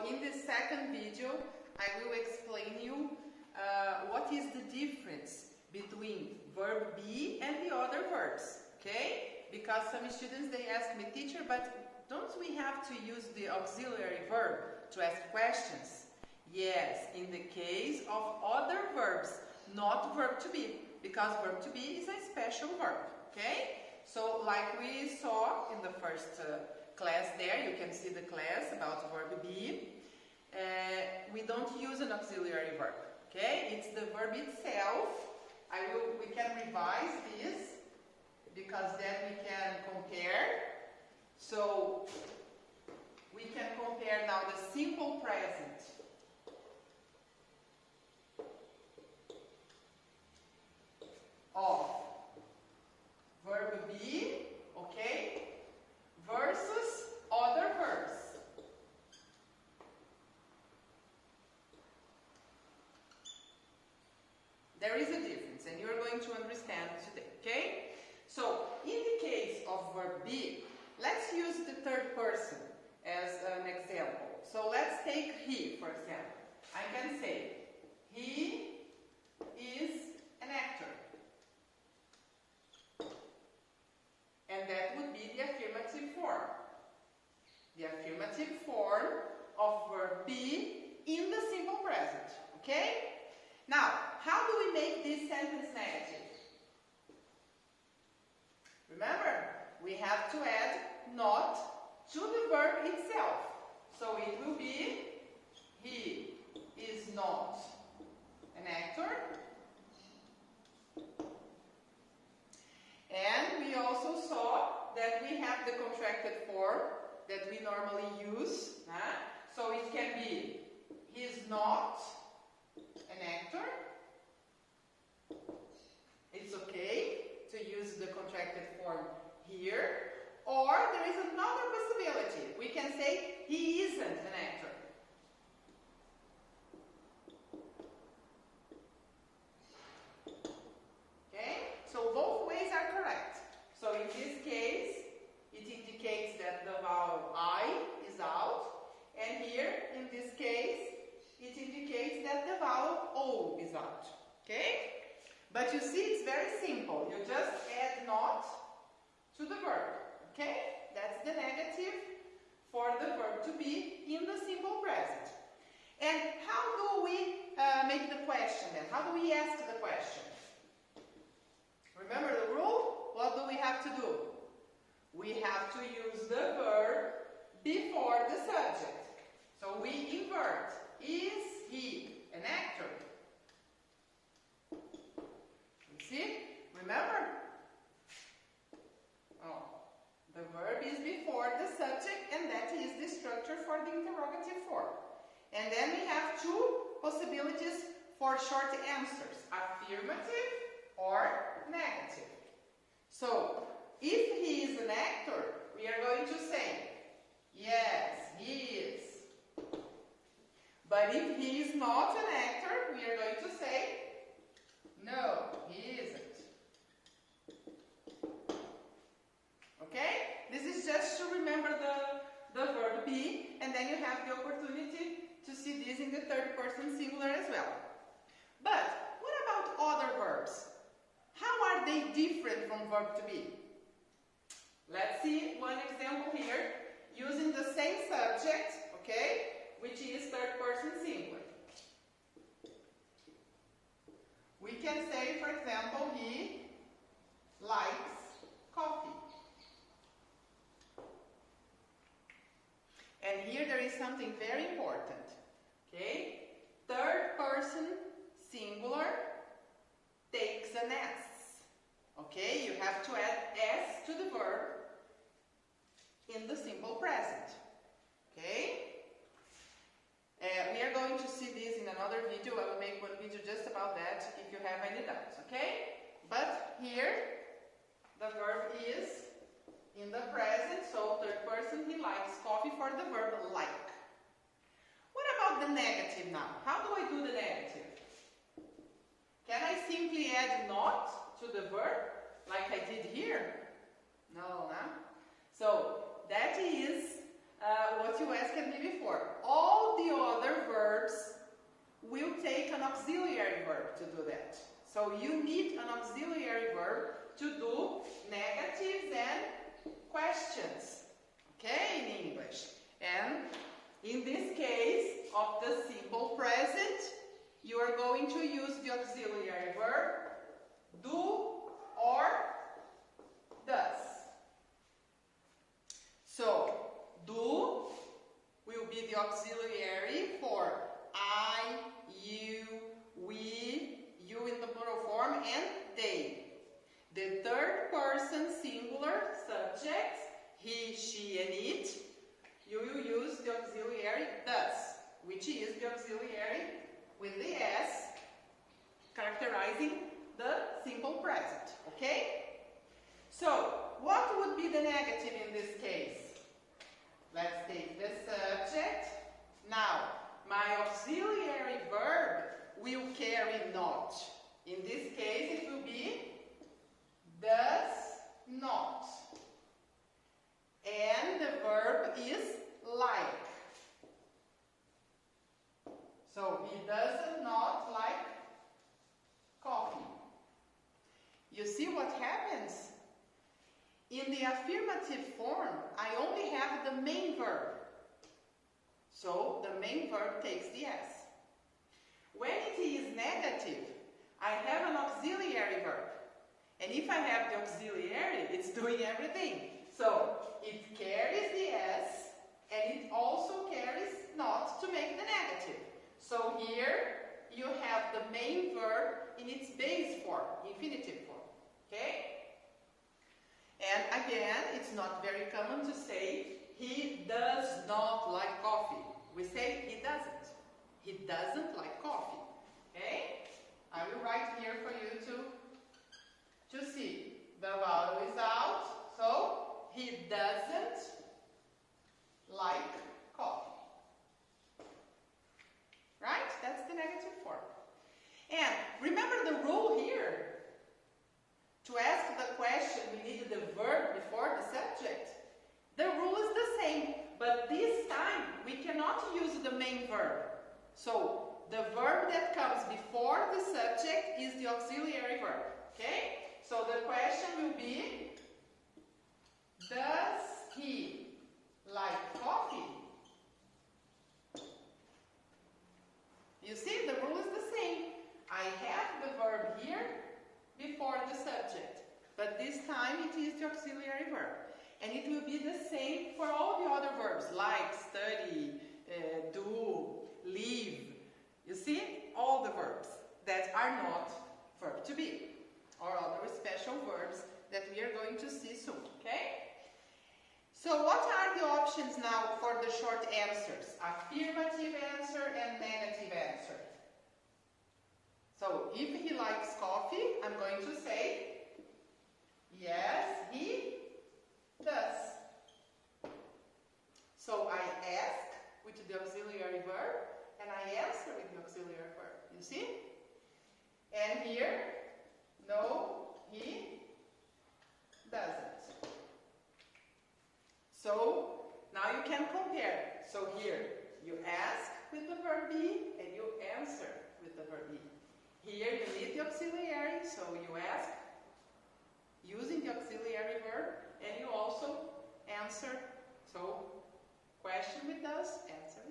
in this second video, I will explain you what is the difference between verb be and the other verbs, okay? Because some students, they ask me, teacher, but don't we have to use the auxiliary verb to ask questions? Yes, in the case of other verbs, not verb to be, because verb to be is a special verb, okay? So like we saw in the first class there, you can see the class about verb be. We don't use an auxiliary verb, okay? It's the verb itself. We can revise this because then we can compare. So we can compare now the simple present of verb be, okay, versus other verbs. There is a difference, and you're going to understand today, okay? So, in the case of verb be, let's use the third person as an example. So, let's take he, for example. I can say, he is an actor. And that would be the affirmative form. The affirmative form of verb be in the simple present, okay? Now, how do we make this sentence negative? Remember, we have to add not to the verb itself. So it will be, he is not an actor. And we also saw that we have the contracted form that we normally use. So it can be, he is not an actor. It's okay to use the contracted form here. Or there is another possibility. We can say he isn't an actor. Okay? So both ways are correct. So in this case, it indicates that the vowel I is out. And here, in this case, it indicates that the vowel O is out. Okay? But you see, it's very simple. You just add not to the verb. Okay? That's the negative for the verb to be in the simple present. And how do we make the question then? How do we ask the question? Remember the rule? What do we have to do? We have to use the verb before the subject. So we invert. Is he an actor? You see? Remember? Oh, the verb is before the subject, and that is the structure for the interrogative form. And then we have two possibilities for short answers, affirmative or negative. So, if he is an actor, we are going to say, yes, he is. But if he is not an actor, we are going to say, no, he isn't. Okay? This is just to remember the verb be, and then you have the opportunity to see this in the third person singular as well. But what about other verbs? How are they different from verb to be? Let's see one example here using the same subject, okay, which is third person singular. We can say, for example, he likes coffee. And here there is something very important, okay? Third person singular takes an S, okay? You have to add S to the verb in the simple present, okay? We are going to see this in another video. I will make one video just about that if you have any doubts, okay? But here, the verb is in the present, so third person, he likes coffee for the verb like. What about the negative now? How do I do the negative? Can I simply add not to the verb like I did here? No, no. So that is what you asked me before. All will take an auxiliary verb to do that. So you need an auxiliary verb to do negatives and questions, okay, in English. And in this case of the simple present, you are going to use the auxiliary verb do or does. So, do will be the auxiliary for I, you, we, you in the plural form, and they. The third person singular subjects, he, she, and it, you will use the auxiliary does, which is the auxiliary with the S, characterizing the simple present, okay? So, what would be the negative in this case? Let's take the subject. Now, my auxiliary verb will carry not. In this case, it will be does not. And the verb is like. So, he does not like coffee. You see what happens? In the affirmative form, I only have the main verb. So, the main verb takes the S. When it is negative, I have an auxiliary verb. And if I have the auxiliary, it's doing everything. So, it carries the S, and it also carries not to make the negative. So here, you have the main verb in its base form, infinitive form. Okay? And again, it's not very common to say, he does not like coffee. We say, he doesn't. He doesn't like coffee. Okay? I will write here for you to see. The vowel is out, so he doesn't like coffee. Right? That's the negative form. And remember the rule here. To ask the question, we needed the verb before the subject. The rule is the same, but this time we cannot use the main verb. So the verb that comes before the subject is the auxiliary verb. Okay? So the question will be, does he like coffee? You see, the rule is the same. I have the verb here before the subject, but this time it is the auxiliary verb. And it will be the same for all the other verbs, like, study, do, live. You see, all the verbs that are not verb to be, or other special verbs that we are going to see soon, okay? So what are the options now for the short answers? Affirmative answer and negative answer. So if he likes coffee, I'm going to say, yes, he does. So I ask with the auxiliary verb, and I answer with the auxiliary verb. You see? And here, no, he doesn't. So now you can compare. So here, you ask with the verb be, and you answer with the verb be. Here you need the auxiliary, so you ask using the auxiliary verb, and you also answer. So, question with does, answer